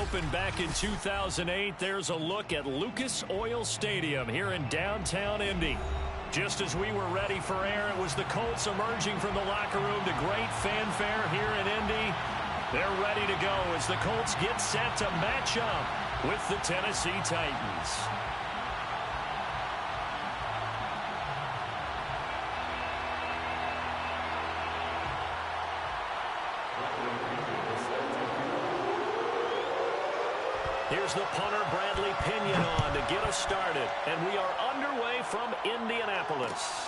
opened back in 2008, there's a look at Lucas Oil Stadium here in downtown Indy. Just as we were ready for air, it was the Colts emerging from the locker room to great fanfare here in Indy. They're ready to go as the Colts get set to match up with the Tennessee Titans. Here's the punter, Bradley Pinion, on to get us started. And we are underway from Indianapolis.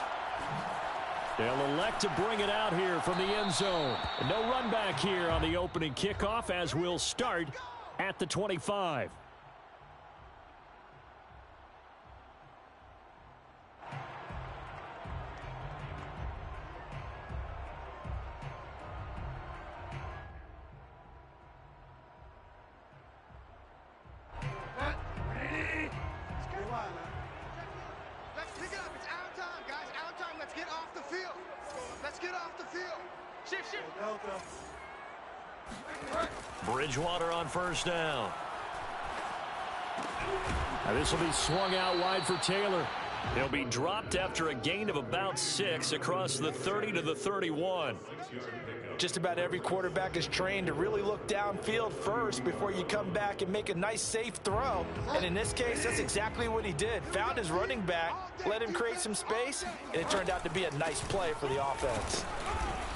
They'll elect to bring it out here from the end zone. No run back here on the opening kickoff as we'll start at the 25. Bridgewater on first down. Now this will be swung out wide for Taylor. He'll be dropped after a gain of about 6 across the 30 to the 31. Just about every quarterback is trained to really look downfield first before you come back and make a nice safe throw. And in this case, that's exactly what he did. Found his running back, let him create some space, and it turned out to be a nice play for the offense.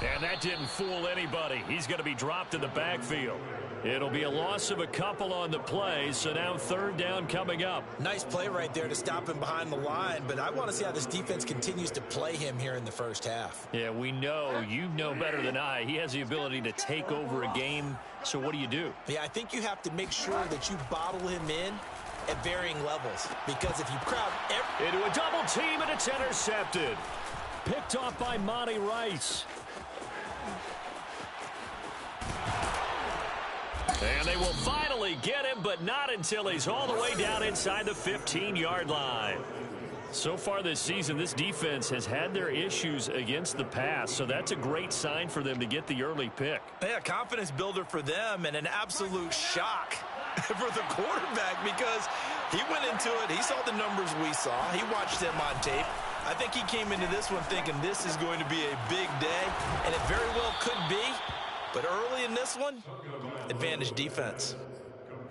And that didn't fool anybody. He's going to be dropped in the backfield. It'll be a loss of a couple on the play, so now third down coming up. Nice play right there to stop him behind the line, but I want to see how this defense continues to play him here in the first half. Yeah, we know. You know better than I. He has the ability to take over a game, so what do you do? Yeah, I think you have to make sure that you bottle him in at varying levels, because if you crowd into a double team and it's intercepted. Picked off by Monty Rice. And they will finally get him, but not until he's all the way down inside the 15-yard line. So far this season, this defense has had their issues against the pass, so that's a great sign for them to get the early pick. Yeah, confidence builder for them and an absolute shock for the quarterback because he went into it. He saw the numbers we saw. He watched them on tape. I think he came into this one thinking this is going to be a big day, and it very well could be. But early in this one, advantage defense.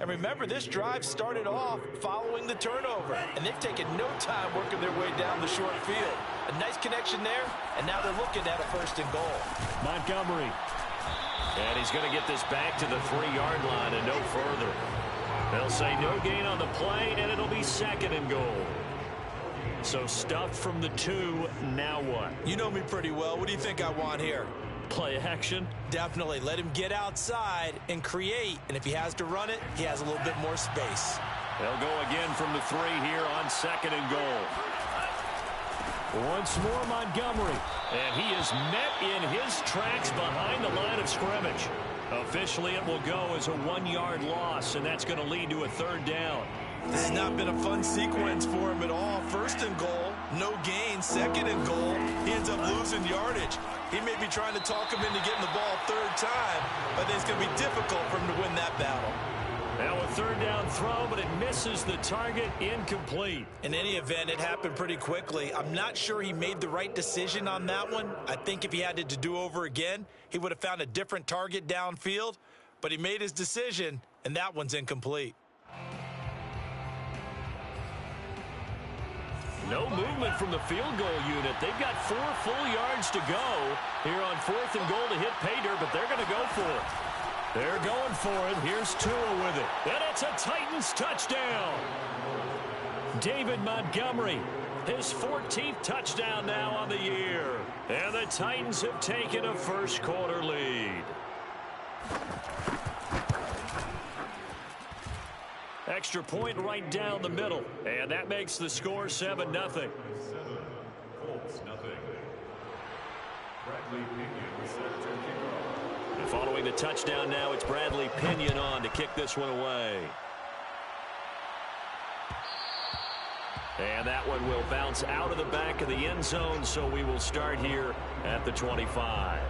And remember, this drive started off following the turnover, and they've taken no time working their way down the short field. A nice connection there, and now they're looking at a 1st and goal. Montgomery. And he's going to get this back to the 3-yard line and no further. They'll say no gain on the play, and it'll be 2nd and goal. So stuffed from the 2, now what? You know me pretty well. What do you think I want here? Play action? Definitely. Let him get outside and create. And if he has to run it, he has a little bit more space. They'll go again from the 3 here on 2nd and goal. Once more, Montgomery. And he is met in his tracks behind the line of scrimmage. Officially, it will go as a 1-yard loss, and that's going to lead to a 3rd down. This has not been a fun sequence for him at all. 1st and goal, no gain. 2nd and goal, he ends up losing yardage. He may be trying to talk him into getting the ball 3rd time, but it's going to be difficult for him to win that battle. Now a 3rd down throw, but it misses the target, incomplete. In any event, it happened pretty quickly. I'm not sure he made the right decision on that one. I think if he had to do over again, he would have found a different target downfield, but he made his decision, and that one's incomplete. No movement from the field goal unit. They've got 4 full yards to go here on 4th and goal to hit pay dirt, but they're going to go for it. They're going for it. Here's Tua with it. And it's a Titans touchdown. David Montgomery, his 14th touchdown now on the year. And the Titans have taken a first-quarter lead. Extra point right down the middle. And that makes the score 7-0. Colts, nothing. Bradley Pinion set to kick off. And following the touchdown now, it's Bradley Pinion on to kick this one away. And that one will bounce out of the back of the end zone, so we will start here at the 25.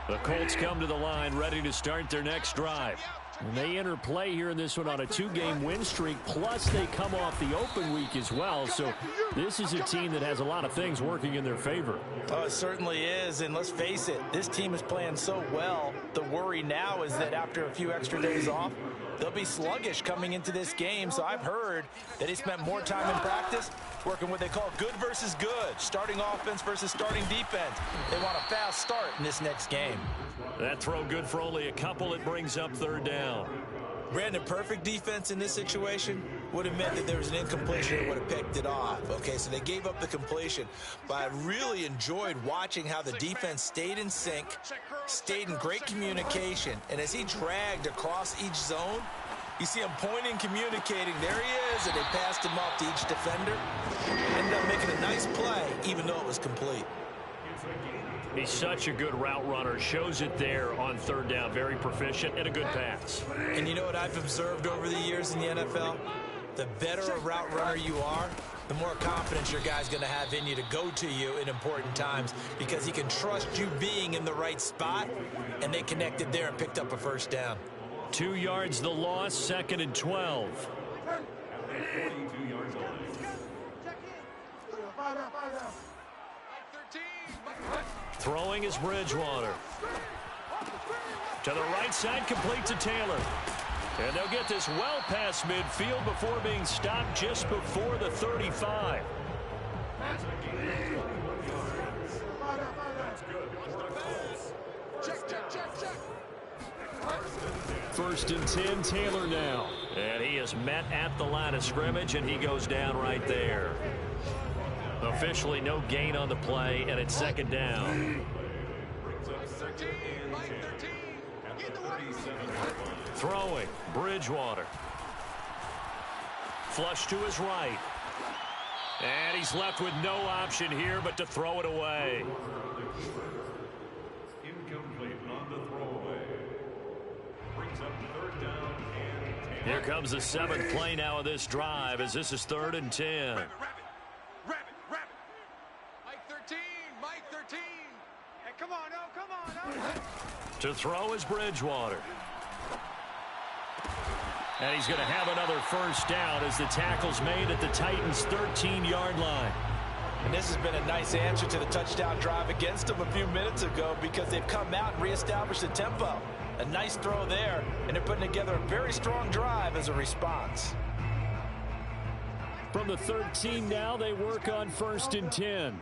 The Colts come to the line ready to start their next drive. And they enter play here in this one on a 2-game win streak, plus they come off the open week as well. So this is a team that has a lot of things working in their favor. Oh, it certainly is, and let's face it, this team is playing so well. The worry now is that after a few extra days off, they'll be sluggish coming into this game. So I've heard that he spent more time in practice working what they call good versus good, starting offense versus starting defense. They want a fast start in this next game. That throw good for only a couple. It brings up third down. Brandon, perfect defense in this situation would have meant that there was an incompletion and would have picked it off. Okay, so they gave up the completion. But I really enjoyed watching how the defense stayed in sync, stayed in great communication. And as he dragged across each zone, you see him pointing, communicating. There he is, and they passed him off to each defender. Ended up making a nice play, even though it was complete. He's such a good route runner. Shows it there on third down. Very proficient and a good pass. And you know what I've observed over the years in the NFL? The better a route runner you are, the more confidence your guy's going to have in you to go to you in important times because he can trust you being in the right spot, and they connected there and picked up a first down. 2 yards the loss, 2nd and 12. 42 yards line. Throwing is Bridgewater. To the right side, complete to Taylor. And they'll get this well past midfield before being stopped just before the 35. First and 10, Taylor now. And he is met at the line of scrimmage, and he goes down right there. Officially no gain on the play, and it's 2nd down. Throwing, Bridgewater. Flush to his right. And he's left with no option here but to throw it away. Incomplete on the throwaway. Brings up 3rd down and 10. Here comes the 7th play now of this drive as this is 3rd and 10. To throw is Bridgewater. And he's going to have another first down as the tackle's made at the Titans' 13-yard line. And this has been a nice answer to the touchdown drive against them a few minutes ago because they've come out and reestablished the tempo. A nice throw there, and they're putting together a very strong drive as a response. From the 13 now, they work on 1st and 10.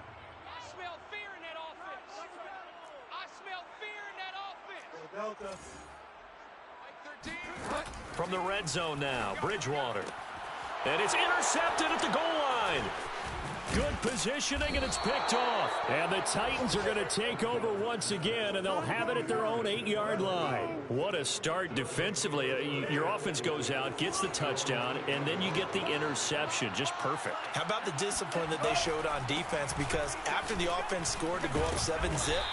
From the red zone now, Bridgewater. And it's intercepted at the goal line. Good positioning, and it's picked off. And the Titans are going to take over once again, and they'll have it at their own 8-yard line. What a start defensively. Your offense goes out, gets the touchdown, and then you get the interception. Just perfect. How about the discipline that they showed on defense? Because after the offense scored to go up 7-zip,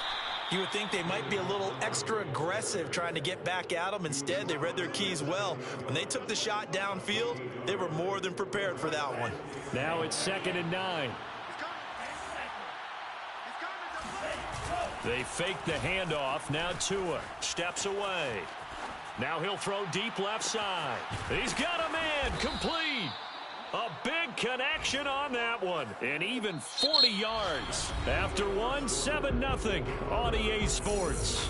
you would think they might be a little extra aggressive trying to get back at them. Instead, they read their keys well. When they took the shot downfield, they were more than prepared for that one. Now it's 2nd and 9. They fake the handoff. Now Tua steps away. Now he'll throw deep left side. He's got a man. Complete. A big connection on that one. And even 40 yards. After one, 7-0 on EA Sports.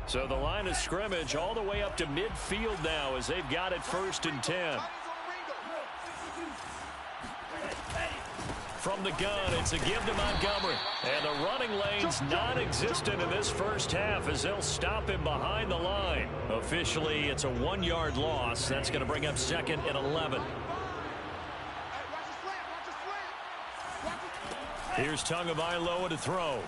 So the line of scrimmage all the way up to midfield now as they've got it 1st and 10. From the gun, it's a give to Montgomery. And the running lane's non-existent in this first half as they'll stop him behind the line. Officially, it's a 1-yard loss. That's going to bring up 2nd and 11. Here's Tagovailoa to throw.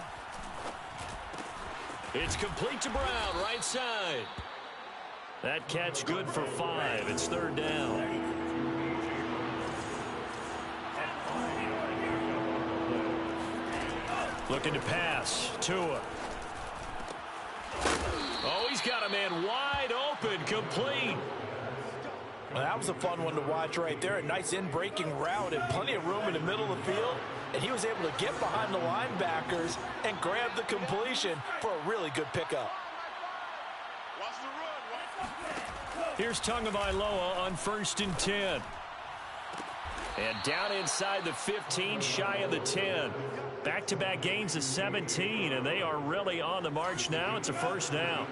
It's complete to Brown, right side. That catch good for 5. It's 3rd down. Looking to pass. Tua. Oh, he's got a man wide open. Complete. Well, that was a fun one to watch right there. A nice in-breaking route and plenty of room in the middle of the field. and he was able to get behind the linebackers and grab the completion for a really good pickup. Here's Tagovailoa on 1st and 10. And down inside the 15, shy of the 10. Back-to-back gains of 17, and they are really on the march now. It's a first down.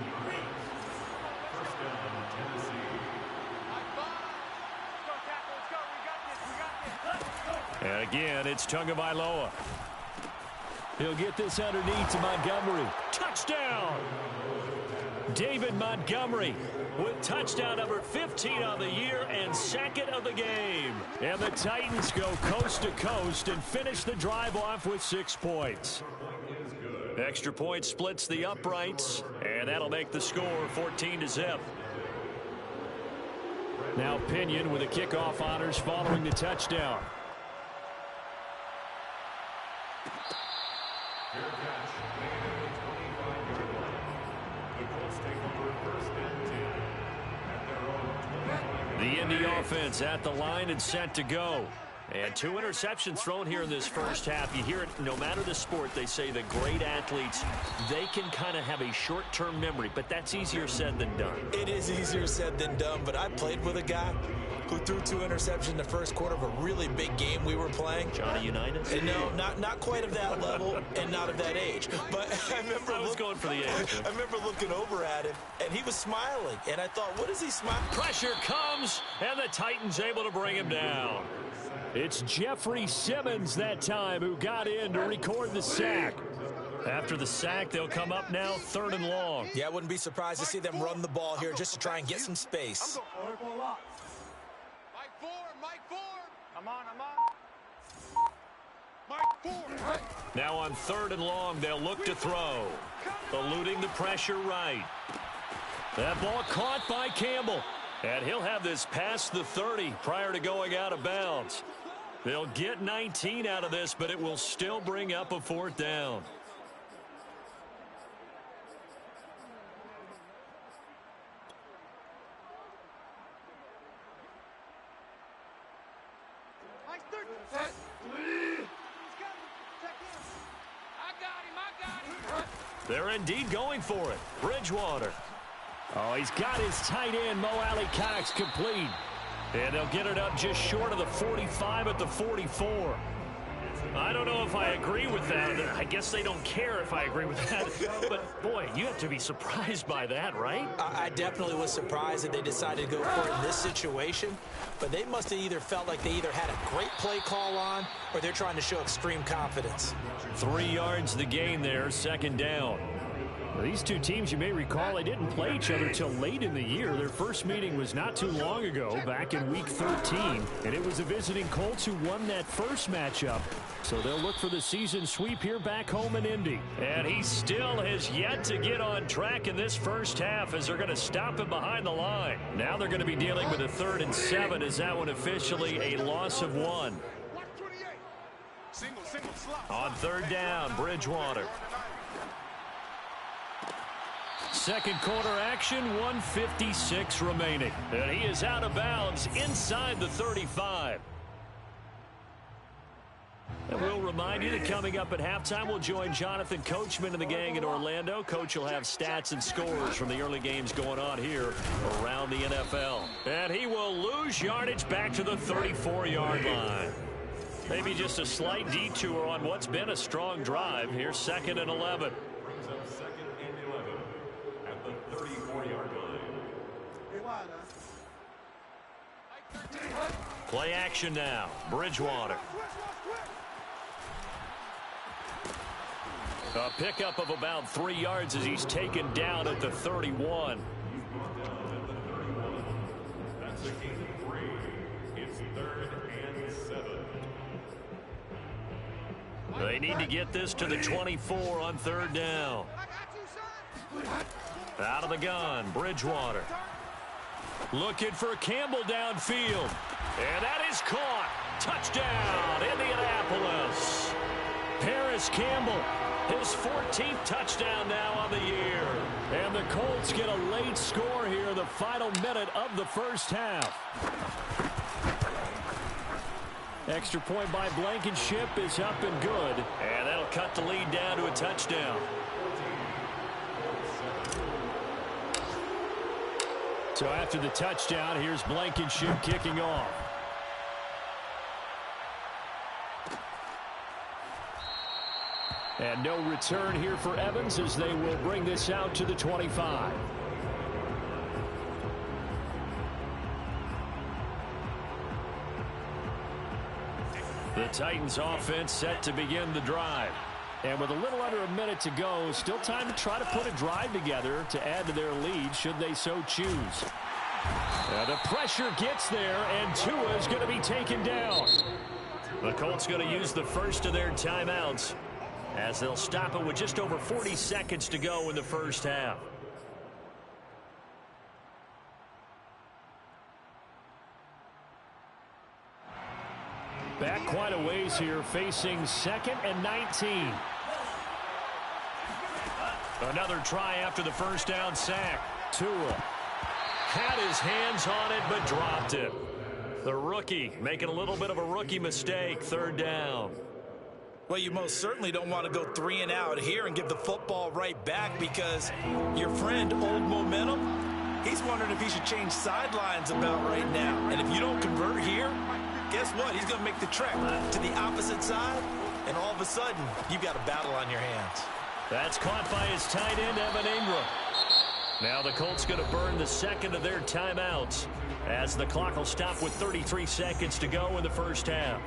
And again, it's Tagovailoa. He'll get this underneath to Montgomery. Touchdown! David Montgomery with touchdown number 15 on the year and 2nd of the game. And the Titans go coast to coast and finish the drive off with 6 points. Extra point splits the uprights, and that'll make the score 14-0. Now Pinion with the kickoff honors following the touchdown. The Indy offense at the line and set to go. And 2 interceptions thrown here in this first half. You hear it no matter the sport. They say the great athletes, they can kind of have a short-term memory, but that's easier said than done. It is easier said than done, but I played with a guy who threw 2 interceptions in the first quarter of a really big game we were playing. Johnny Unitas? And no, not quite of that level and not of that age. But I was going for the age. I remember looking over at him, and he was smiling. And I thought, what is he smiling? Pressure comes, and the Titans able to bring him down. It's Jeffrey Simmons that time who got in to record the sack. After the sack, they'll come up now 3rd and long. Yeah, I wouldn't be surprised to see them run the ball here just to try and get some space. Now on 3rd and long, they'll look to throw. Eluding the pressure right. That ball caught by Campbell. And he'll have this past the 30 prior to going out of bounds. They'll get 19 out of this, but it will still bring up a 4th down. They're indeed going for it. Bridgewater. Oh, he's got his tight end, Mo Alley Cox, complete. And they'll get it up just short of the 45 at the 44. I don't know if I agree with that. I guess they don't care if I agree with that. But, boy, you have to be surprised by that, right? I definitely was surprised that they decided to go for it in this situation. But they must have either felt like they either had a great play call on or they're trying to show extreme confidence. 3 yards the gain there, 2nd down. These two teams, you may recall, they didn't play each other till late in the year. Their first meeting was not too long ago, back in Week 13. And it was the visiting Colts who won that first matchup. So they'll look for the season sweep here back home in Indy. And he still has yet to get on track in this first half as they're going to stop him behind the line. Now they're going to be dealing with a 3rd and 7 as that one officially a loss of 1. On 3rd down, Bridgewater. Second quarter action, 1:56 remaining. And he is out of bounds inside the 35. And we'll remind you that coming up at halftime, we'll join Jonathan Coachman and the gang in Orlando. Coach will have stats and scores from the early games going on here around the NFL. And he will lose yardage back to the 34-yard line. Maybe just a slight detour on what's been a strong drive. Here's 2nd and 11. Play action now. Bridgewater. A pickup of about 3 yards as he's taken down at the 31. That's a gain of 3. It's 3rd and 7. They need to get this to the 24 on 3rd down. Out of the gun, Bridgewater. Looking for Campbell downfield. And that is caught. Touchdown, Indianapolis. Paris Campbell, his 14th touchdown now on the year. And the Colts get a late score here in the final minute of the first half. Extra point by Blankenship is up and good. And that'll cut the lead down to a touchdown. So after the touchdown, here's Blankenship kicking off. And no return here for Evans as they will bring this out to the 25. The Titans offense set to begin the drive. And with a little under a minute to go, still time to try to put a drive together to add to their lead should they so choose. The pressure gets there, and Tua is going to be taken down. The Colts going to use the first of their timeouts as they'll stop it with just over 40 seconds to go in the first half. Back quite a ways here, facing 2nd and 19. Another try after the first down sack. Tua had his hands on it but dropped it. The rookie making a little bit of a rookie mistake, 3rd down. Well, you most certainly don't want to go 3 and out here and give the football right back because your friend, Old Momentum, he's wondering if he should change sidelines about right now. And if you don't convert here, guess what? He's going to make the trek to the opposite side, and all of a sudden, you've got a battle on your hands. That's caught by his tight end, Evan Ingram. Now the Colts going to burn the second of their timeouts as the clock will stop with 33 seconds to go in the first half.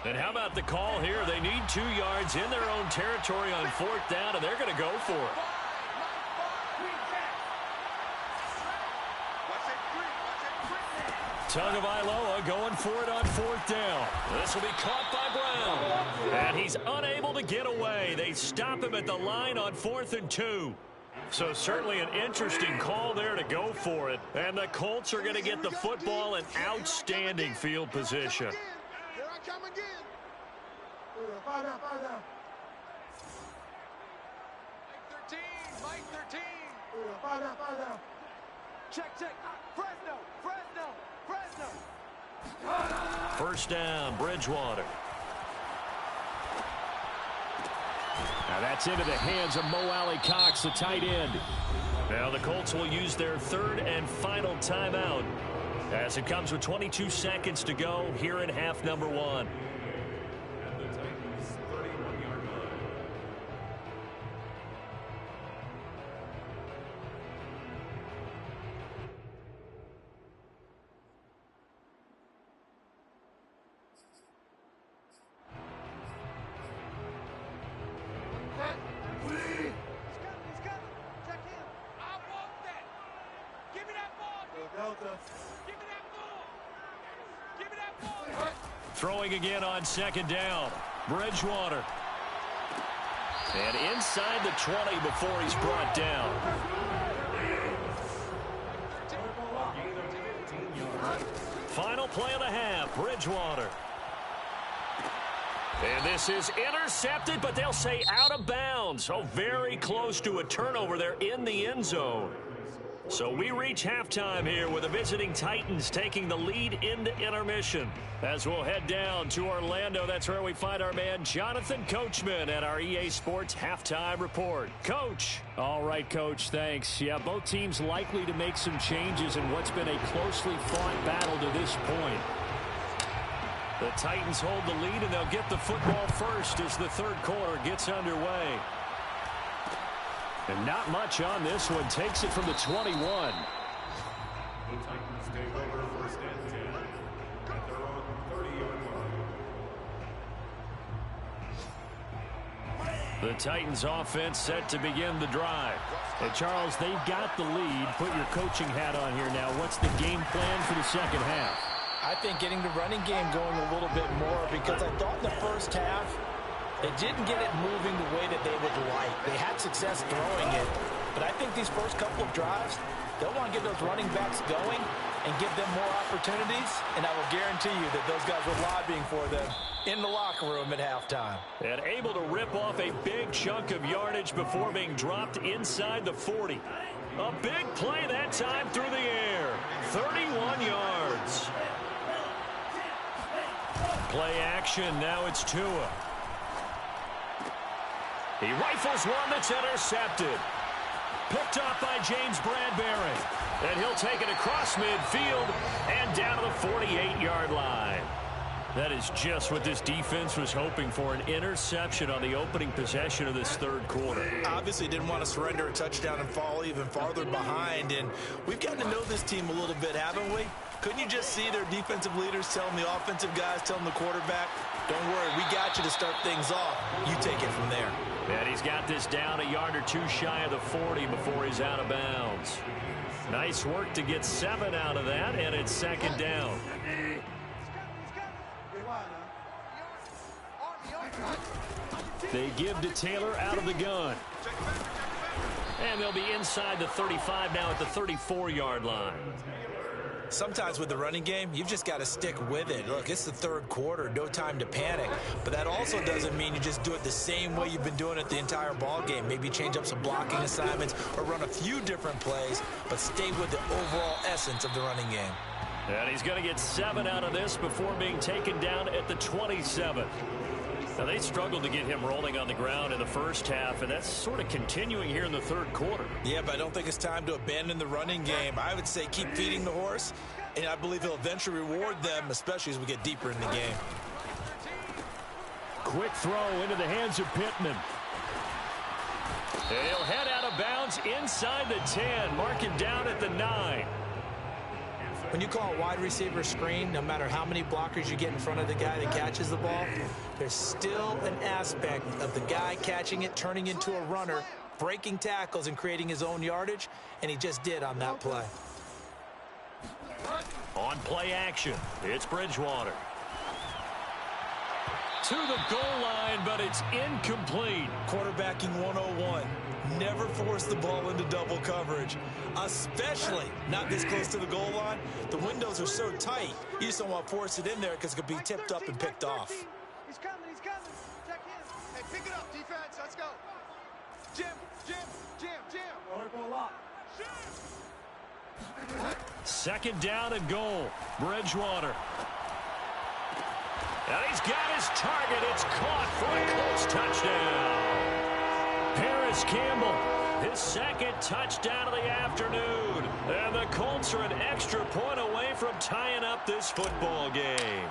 And how about the call here? They need 2 yards in their own territory on 4th down, and they're going to go for it. Tagovailoa going for it on 4th down. This will be caught by Brown. And he's unable to get away. They stop him at the line on 4th and 2. So certainly an interesting call there to go for it. And the Colts are going to get the football in outstanding field position. Come again. Mike 13. Check. Fresno. First down, Bridgewater. Now that's into the hands of Mo Alley Cox, the tight end. Now the Colts will use their 3rd and final timeout as it comes with 22 seconds to go here in half number 1. And the Titans' 31-yard line. He's coming. Check him. I want that. Give me that ball. Give me that ball. Throwing again on 2nd down. Bridgewater. And inside the 20 before he's brought down. Final play of the half. Bridgewater. And this is intercepted, but they'll say out of bounds. So very close to a turnover there in the end zone. So we reach halftime here with the visiting Titans taking the lead into intermission. As we'll head down to Orlando, that's where we find our man Jonathan Coachman at our EA Sports Halftime Report. Coach. All right, Coach, thanks. Yeah, both teams likely to make some changes in what's been a closely fought battle to this point. The Titans hold the lead, and they'll get the football first as the 3rd quarter gets underway. And not much on this one. Takes it from the 21. The Titans take over 1st and 10 at their own 30-yard line. The Titans offense set to begin the drive. And Charles, they've got the lead. Put your coaching hat on here now. What's the game plan for the second half? I think getting the running game going a little bit more because I thought in the first half they didn't get it moving the way that they would like. They had success throwing it, but I think these first couple of drives, They'll want to get those running backs going and give them more opportunities, and I will guarantee you that those guys were lobbying for them in the locker room at halftime. And able to rip off a big chunk of yardage before being dropped inside the 40. A big play that time through the air. 31 yards. Play action. Now it's Tua. He rifles one that's intercepted. Picked off by James Bradbury. And he'll take it across midfield and down to the 48-yard line. That is just what this defense was hoping for, an interception on the opening possession of this third quarter. Obviously didn't want to surrender a touchdown and fall even farther behind, and we've gotten to know this team a little bit, haven't we? Couldn't you just see their defensive leaders telling the offensive guys, telling the quarterback, don't worry, we got you to start things off. You take it from there. And he's got this down a yard or two shy of the 40 before he's out of bounds. Nice work to get 7 out of that, and it's second down. They give to Taylor out of the gun. And they'll be inside the 35 now at the 34-yard line. Sometimes with the running game, you've just got to stick with it. Look, it's the third quarter, no time to panic. But that also doesn't mean you just do it the same way you've been doing it the entire ball game. Maybe change up some blocking assignments or run a few different plays, but stay with the overall essence of the running game. And he's going to get 7 out of this before being taken down at the 27. Now, they struggled to get him rolling on the ground in the first half, and that's sort of continuing here in the third quarter. Yeah, but I don't think it's time to abandon the running game. I would say keep feeding the horse, and I believe he'll eventually reward them, especially as we get deeper in the game. Quick throw into the hands of Pittman. And he'll head out of bounds inside the 10, mark him down at the 9. When you call a wide receiver screen, no matter how many blockers you get in front of the guy that catches the ball, there's still an aspect of the guy catching it, turning into a runner, breaking tackles and creating his own yardage, and he just did on that play. On play action, it's Bridgewater. To the goal line, but it's incomplete. Quarterbacking 101. Never force the ball into double coverage, especially not this close to the goal line. The windows are so tight, you just don't want to force it in there because it could be tipped up and picked off. He's coming, he's coming. Check in. Hey, pick it up, defense. Let's go. Jim. Second down and goal. Bridgewater. And he's got his target. It's caught for a Colts touchdown. Paris Campbell, his second touchdown of the afternoon. And the Colts are an extra point away from tying up this football game.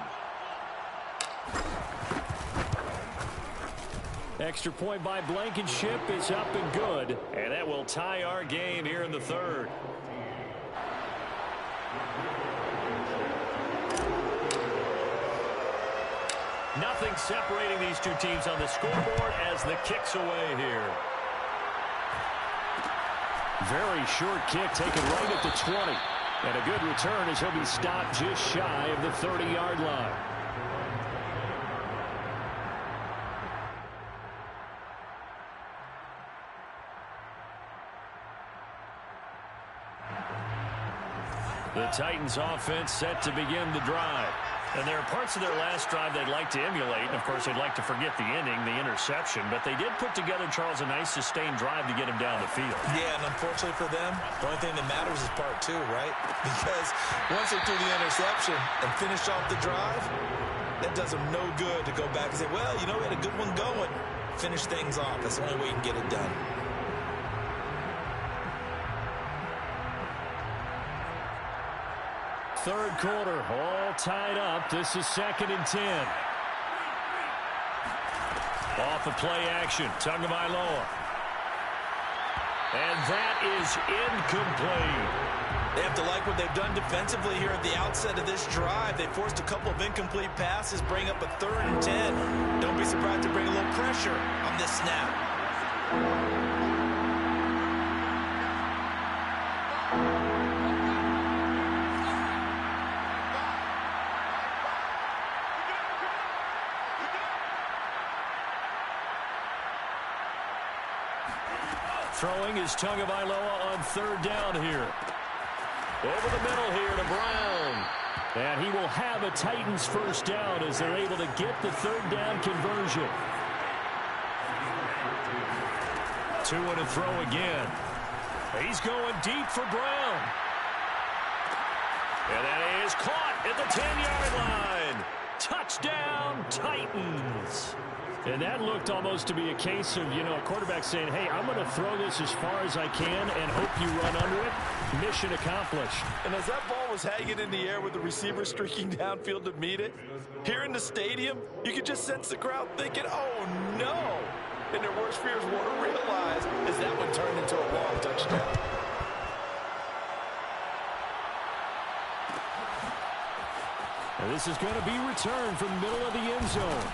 Extra point by Blankenship is up and good. And that will tie our game here in the third. Nothing separating these two teams on the scoreboard as the kick's away here. Very short kick taken right at the 20. And a good return as he'll be stopped just shy of the 30-yard line. The Titans offense set to begin the drive. And there are parts of their last drive they'd like to emulate. And, of course, they'd like to forget the inning, the interception. But they did put together, Charles, a nice sustained drive to get him down the field. Yeah, and unfortunately for them, the only thing that matters is part 2, right? Because once they threw the interception and finished off the drive, that does them no good to go back and say, well, you know, we had a good one going. Finish things off. That's the only way you can get it done. Third quarter, all tied up. This is 2nd and 10. Off of play action, Tagovailoa. And that is incomplete. They have to like what they've done defensively here at the outset of this drive. They forced a couple of incomplete passes, bring up a 3rd and 10. Don't be surprised to bring a little pressure on this snap. Throwing is Tagovailoa on 3rd down here. Over the middle here to Brown. And he will have a Titans first down as they're able to get the third down conversion. 2 and a throw again. He's going deep for Brown. And that is caught at the 10-yard line. Touchdown, Titans. And that looked almost to be a case of, a quarterback saying, hey, I'm going to throw this as far as I can and hope you run under it. Mission accomplished. And as that ball was hanging in the air with the receiver streaking downfield to meet it, here in the stadium, you could just sense the crowd thinking, oh, no. And their worst fears were realized as that one turned into a long touchdown. And this is going to be returned from the middle of the end zone.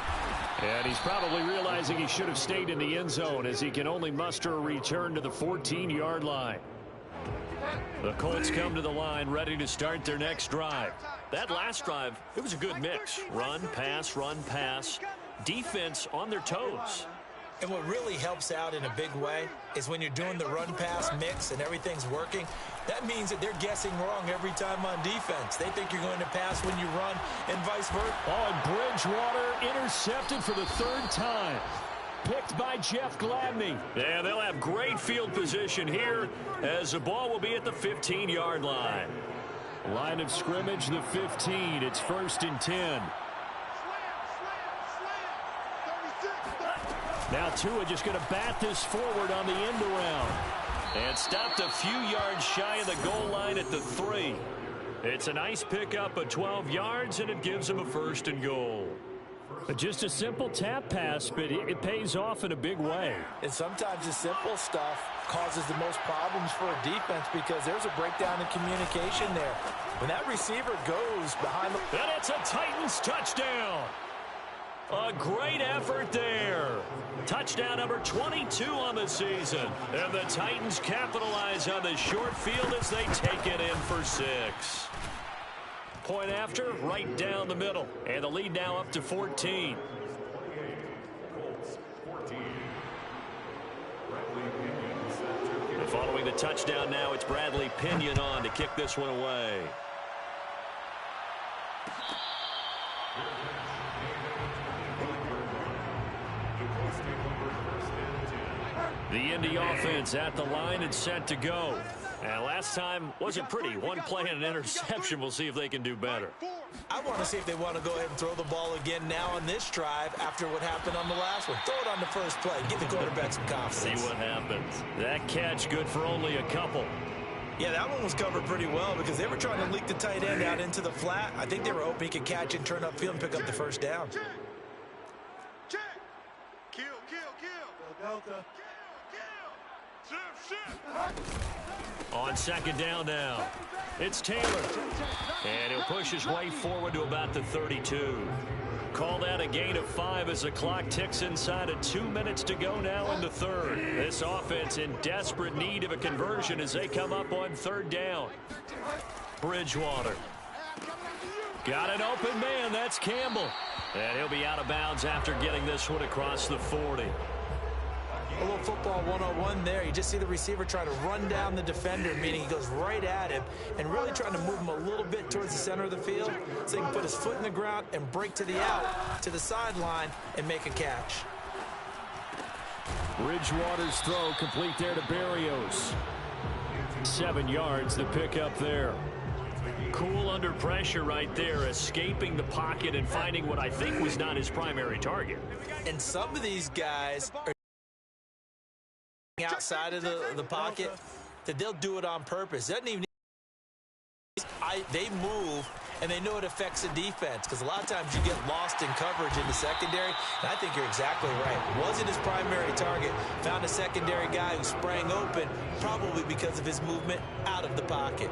And he's probably realizing he should have stayed in the end zone as he can only muster a return to the 14-yard line. The Colts come to the line ready to start their next drive. That last drive, it was a good mix. Run, pass, defense on their toes. And what really helps out in a big way is when you're doing the run-pass mix and everything's working, that means that they're guessing wrong every time on defense. They think you're going to pass when you run and vice versa. Oh, and Bridgewater intercepted for the third time. Picked by Jeff Gladney. Yeah, they'll have great field position here as the ball will be at the 15-yard line. Line of scrimmage, the 15. It's 1st and 10. Now Tua just going to bat this forward on the end around. And stopped a few yards shy of the goal line at the 3. It's a nice pickup of 12 yards, and it gives him a 1st and goal. Just a simple tap pass, but it pays off in a big way. And sometimes the simple stuff causes the most problems for a defense because there's a breakdown in communication there. When that receiver goes behind the... And it's a Titans touchdown. A great effort there. Touchdown number 22 on the season. And the Titans capitalize on the short field as they take it in for 6. Point after, right down the middle. And the lead now up to 14. And following the touchdown now, it's Bradley Pinion on to kick this one away. The Indy offense at the line and set to go. And last time wasn't pretty. One play and an interception. We'll see if they can do better. I want to see if they want to go ahead and throw the ball again now on this drive after what happened on the last one. Throw it on the first play. Give the quarterback some confidence. See what happens. That catch good for only a couple. Yeah, that one was covered pretty well because they were trying to leak the tight end out into the flat. I think they were hoping he could catch it, turn upfield, and pick up the first down. Check. Kill. Delta. On 2nd down now, it's Taylor. And he'll push his way forward to about the 32. Call that a gain of 5 as the clock ticks inside of 2 minutes to go now in the 3rd. This offense in desperate need of a conversion as they come up on 3rd down. Bridgewater. Got an open man. That's Campbell. And he'll be out of bounds after getting this one across the 40. A little football 101 there. You just see the receiver trying to run down the defender, meaning he goes right at him and really trying to move him a little bit towards the center of the field so he can put his foot in the ground and break to the out, to the sideline, and make a catch. Bridgewater's throw complete there to Berrios. 7 yards, the pickup there. Cool under pressure right there, escaping the pocket and finding what I think was not his primary target. And some of these guys are outside of the pocket that they'll do it on purpose. Doesn't even they move and they know it affects the defense because a lot of times you get lost in coverage in the secondary, and I think you're exactly right. Wasn't his primary target. Found a secondary guy who sprang open probably because of his movement out of the pocket.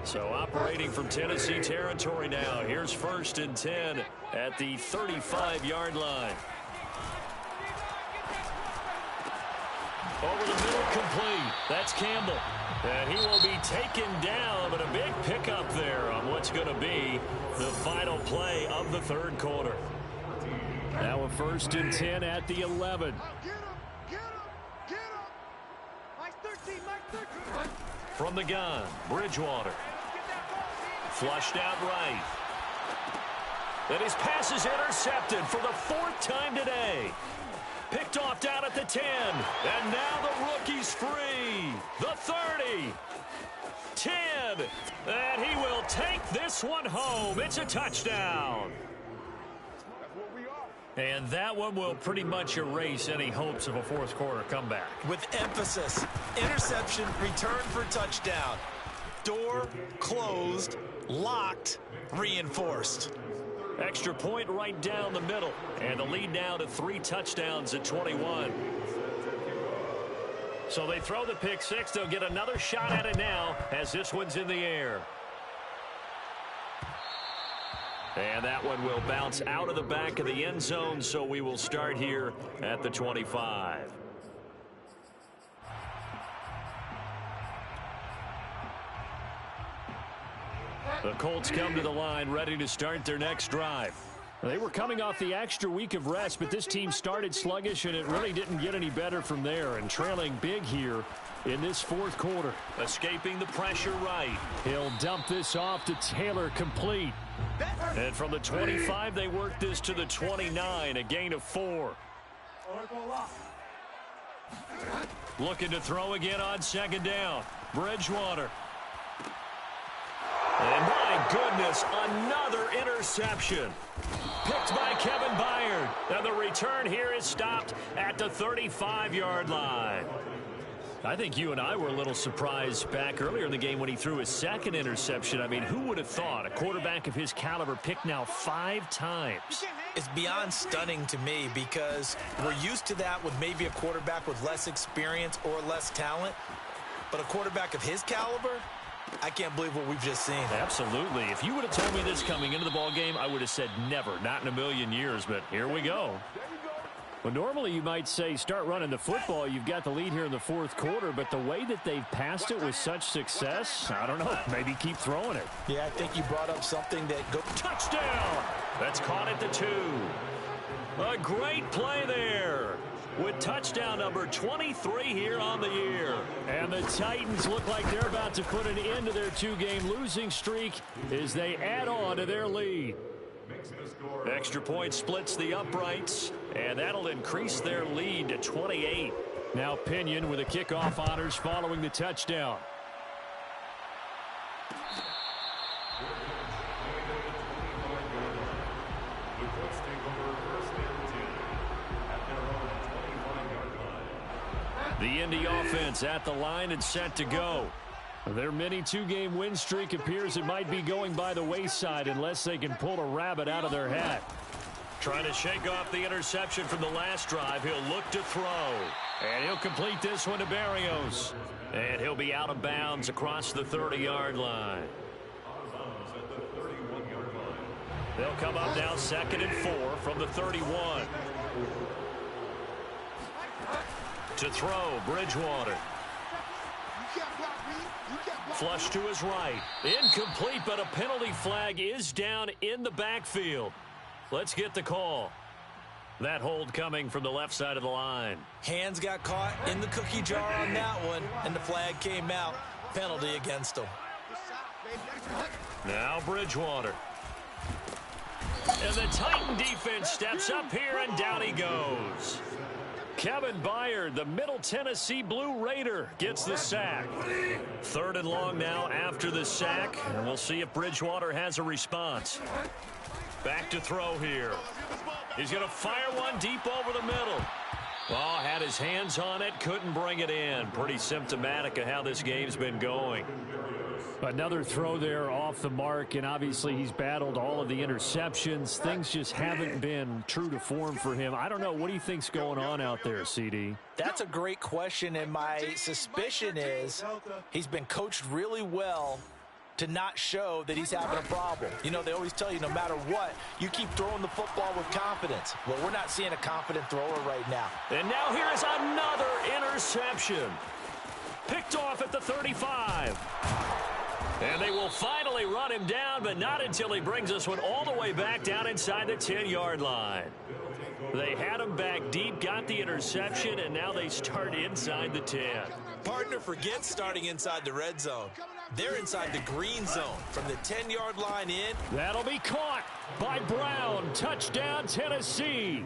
So operating from Tennessee territory now. Here's 1st and 10 at the 35-yard line. Over the middle, complete. That's Campbell. And he will be taken down, but a big pickup there on what's going to be the final play of the 3rd quarter. Now a 1st and 10 at the 11. Get him. Nice 13. From the gun, Bridgewater. Flushed out right. And his pass is intercepted for the 4th time today. Picked off down at the 10. And now the rookie's free. The 30. 10. And he will take this one home. It's a touchdown. And that one will pretty much erase any hopes of a fourth quarter comeback. With emphasis, interception, return for touchdown. Door closed, locked, reinforced. Extra point right down the middle. And the lead now to 3 touchdowns at 21. So they throw the pick six. They'll get another shot at it now as this one's in the air. And that one will bounce out of the back of the end zone, so we will start here at the 25. The Colts come to the line ready to start their next drive. They were coming off the extra week of rest, but this team started sluggish, and it really didn't get any better from there, and trailing big here in this fourth quarter. Escaping the pressure right. He'll dump this off to Taylor, complete. And from the 25, they work this to the 29, a gain of 4. Looking to throw again on second down. Bridgewater. And my goodness, another interception. Picked by Kevin Byard. And the return here is stopped at the 35-yard line. I think you and I were a little surprised back earlier in the game when he threw his second interception. I mean, who would have thought a quarterback of his caliber picked now 5 times? It's beyond stunning to me because we're used to that with maybe a quarterback with less experience or less talent. But a quarterback of his caliber, I can't believe what we've just seen. Absolutely. If you would have told me this coming into the ball game, I would have said never, not in a million years, but here we go. Well, normally you might say start running the football. You've got the lead here in the fourth quarter, but the way that they've passed it with such success, I don't know, maybe keep throwing it. Yeah, I think you brought up something that goes. Touchdown! That's caught at the 2. A great play there with touchdown number 23 here on the year. And the Titans look like they're about to put an end to their 2-game losing streak as they add on to their lead. Extra point splits the uprights, and that'll increase their lead to 28. Now Pinion with a kickoff honors following the touchdown. The Indy offense at the line and set to go. Their mini 2-game win streak appears it might be going by the wayside unless they can pull a rabbit out of their hat. Trying to shake off the interception from the last drive. He'll look to throw. And he'll complete this one to Berrios. And he'll be out of bounds across the 30-yard line. They'll come up now 2nd and 4 from the 31. To throw, Bridgewater. Flush to his right. Incomplete, but a penalty flag is down in the backfield. Let's get the call. That hold coming from the left side of the line. Hands got caught in the cookie jar on that one, and the flag came out. Penalty against them. Now Bridgewater. And the Titan defense steps up here, and down he goes. Kevin Byard, the Middle Tennessee Blue Raider, gets the sack. 3rd and long now after the sack, and we'll see if Bridgewater has a response. Back to throw here. He's going to fire one deep over the middle. Oh, had his hands on it, couldn't bring it in. Pretty symptomatic of how this game's been going. Another throw there off the mark, and obviously he's battled all of the interceptions. Things just haven't been true to form for him. I don't know. What do you think's going on out there, CD? That's a great question, and my suspicion is he's been coached really well to not show that he's having a problem. You know, they always tell you no matter what, you keep throwing the football with confidence. Well, we're not seeing a confident thrower right now. And now here is another interception. Picked off at the 35. And they will finally run him down, but not until he brings this one all the way back down inside the 10-yard line. They had him back deep, got the interception, and now they start inside the 10. Partner forgets starting inside the red zone. They're inside the green zone. From the 10-yard line in. That'll be caught by Brown. Touchdown, Tennessee.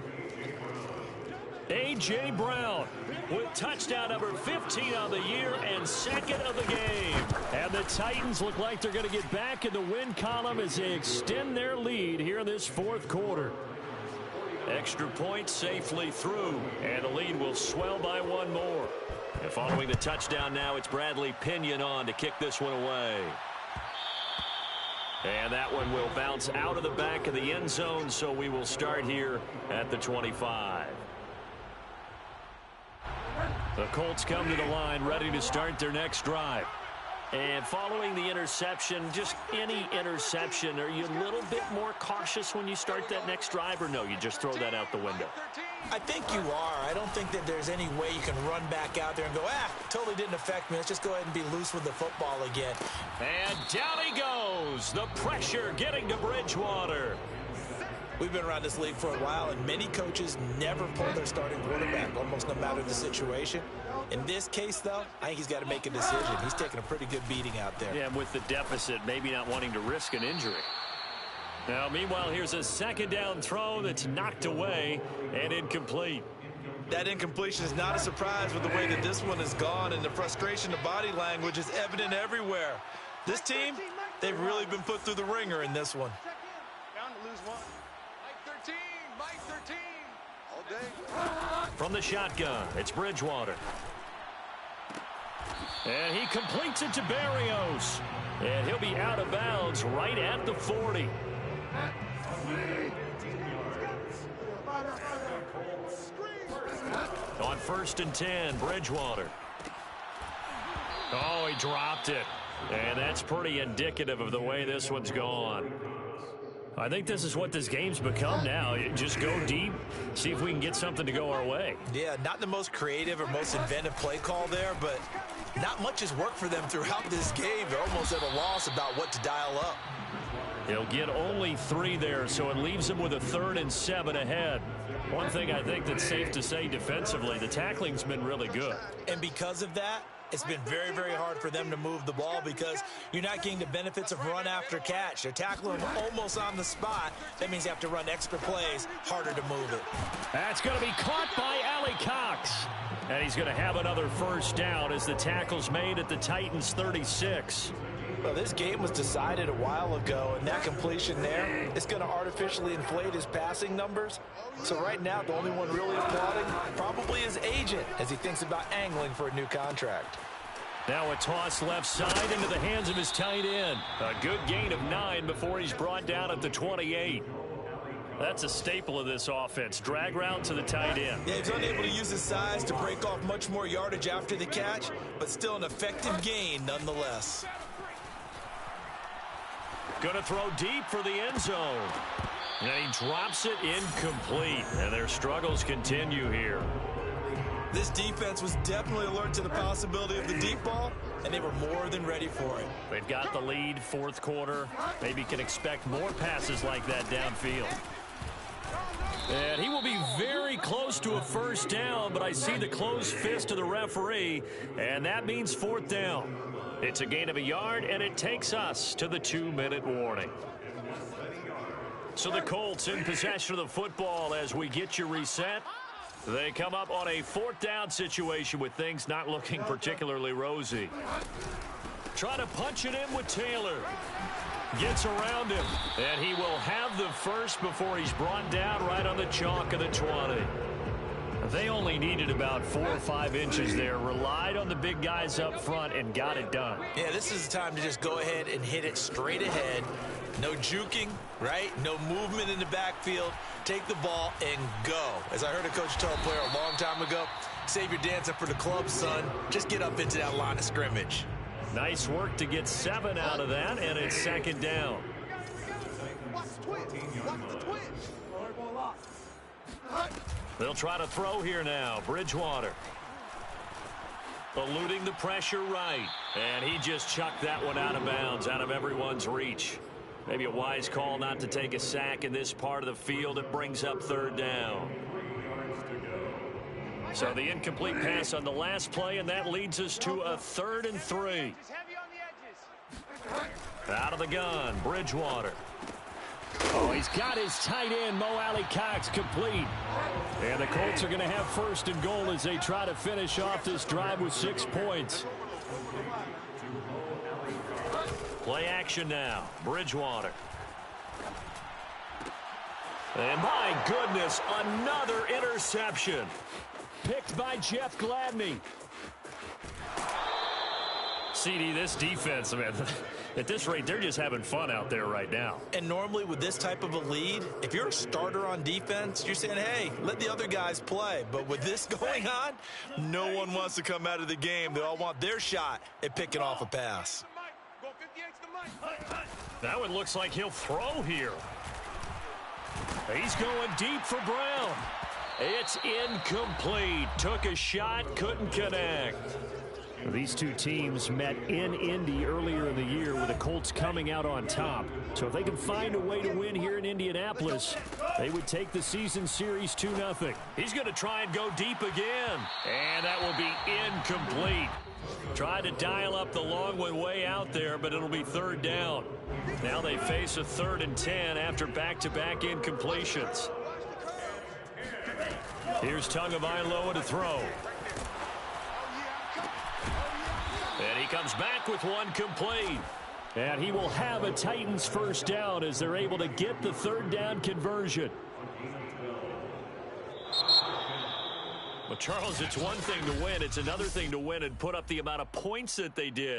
A.J. Brown with touchdown number 15 on the year and second of the game. And the Titans look like they're going to get back in the win column as they extend their lead here in this fourth quarter. Extra point safely through, and the lead will swell by one more. And following the touchdown now, it's Bradley Pinion on to kick this one away. And that one will bounce out of the back of the end zone, so we will start here at the 25. The Colts come to the line ready to start their next drive. And following the interception, just any interception, are you a little bit more cautious when you start that next drive, or no, you just throw that out the window? I think you are. I don't think that there's any way you can run back out there and go, totally didn't affect me. Let's just go ahead and be loose with the football again. And down he goes. The pressure getting to Bridgewater. We've been around this league for a while, and many coaches never pull their starting quarterback, almost no matter the situation. In this case, though, I think he's got to make a decision. He's taking a pretty good beating out there. Yeah, with the deficit, maybe not wanting to risk an injury. Now, meanwhile, here's a second down throw that's knocked away and incomplete. That incompletion is not a surprise with the way that this one has gone, and the frustration, the body language is evident everywhere. This team, they've really been put through the ringer in this one. Down to lose one. Mike 13. All day. From the shotgun, it's Bridgewater. And he completes it to Berrios. And he'll be out of bounds right at the 40. On 1st and 10, Bridgewater. Oh, he dropped it. And that's pretty indicative of the way this one's gone. I think this is what this game's become now. You just go deep, see if we can get something to go our way. Yeah, not the most creative or most inventive play call there, but not much has worked for them throughout this game. They're almost at a loss about what to dial up. He'll get only 3 there, so it leaves him with a 3rd and 7 ahead. One thing I think that's safe to say defensively, the tackling's been really good. And because of that, it's been very, very hard for them to move the ball because you're not getting the benefits of run after catch. They're tackling almost on the spot. That means you have to run extra plays, harder to move it. That's going to be caught by Allie Cox. And he's going to have another first down as the tackle's made at the Titans' 36. Well, this game was decided a while ago, and that completion there is going to artificially inflate his passing numbers. So right now, the only one really applauding probably his agent as he thinks about angling for a new contract. Now a toss left side into the hands of his tight end. A good gain of 9 before he's brought down at the 28. That's a staple of this offense. Drag route to the tight end. Yeah, he's unable to use his size to break off much more yardage after the catch, but still an effective gain nonetheless. Going to throw deep for the end zone. And he drops it incomplete. And their struggles continue here. This defense was definitely alert to the possibility of the deep ball, and they were more than ready for it. They've got the lead, fourth quarter. Maybe can expect more passes like that downfield. And he will be very close to a first down, but I see the closed fist of the referee, and that means 4th down. It's a gain of a yard, and it takes us to the 2-minute warning. So the Colts in possession of the football as we get you reset. They come up on a 4th down situation with things not looking particularly rosy. Try to punch it in with Taylor. Gets around him, and he will have the first before he's brought down right on the chalk of the 20. They only needed about 4 or 5 inches there, relied on the big guys up front, and got it done. Yeah, this is the time to just go ahead and hit it straight ahead. No juking, right? No movement in the backfield. Take the ball and go. As I heard a coach tell a player a long time ago, save your dancing for the club, son. Just get up into that line of scrimmage. Nice work to get 7 out of that, and it's 2nd down. Watch the twitch. Watch the twitch. They'll try to throw here now. Bridgewater. Eluding the pressure right. And he just chucked that one out of bounds, out of everyone's reach. Maybe a wise call not to take a sack in this part of the field. It brings up third down. So the incomplete pass on the last play, and that leads us to a 3rd and 3. Out of the gun, Bridgewater. Oh, he's got his tight end, Mo Alley-Cox, complete. And the Colts are going to have 1st and goal as they try to finish off this drive with 6 points. Play action now, Bridgewater. And my goodness, another interception. Picked by Jeff Gladney. CD, this defense, man, at this rate, they're just having fun out there right now. And normally with this type of a lead, if you're a starter on defense, you're saying, hey, let the other guys play. But with this going on, no one wants to come out of the game. They all want their shot at picking off a pass. That one looks like he'll throw here. He's going deep for Brown. It's incomplete. Took a shot, couldn't connect. These two teams met in Indy earlier in the year with the Colts coming out on top. So if they can find a way to win here in Indianapolis, they would take the season series 2-0. He's going to try and go deep again. And that will be incomplete. Tried to dial up the long one way out there, but it'll be 3rd down. Now they face a 3rd and 10 after back-to-back incompletions. Here's Tagovailoa to throw. And he comes back with one complete. And he will have a Titans 1st down as they're able to get the 3rd down conversion. Well, Charles, it's one thing to win. It's another thing to win and put up the amount of points that they did.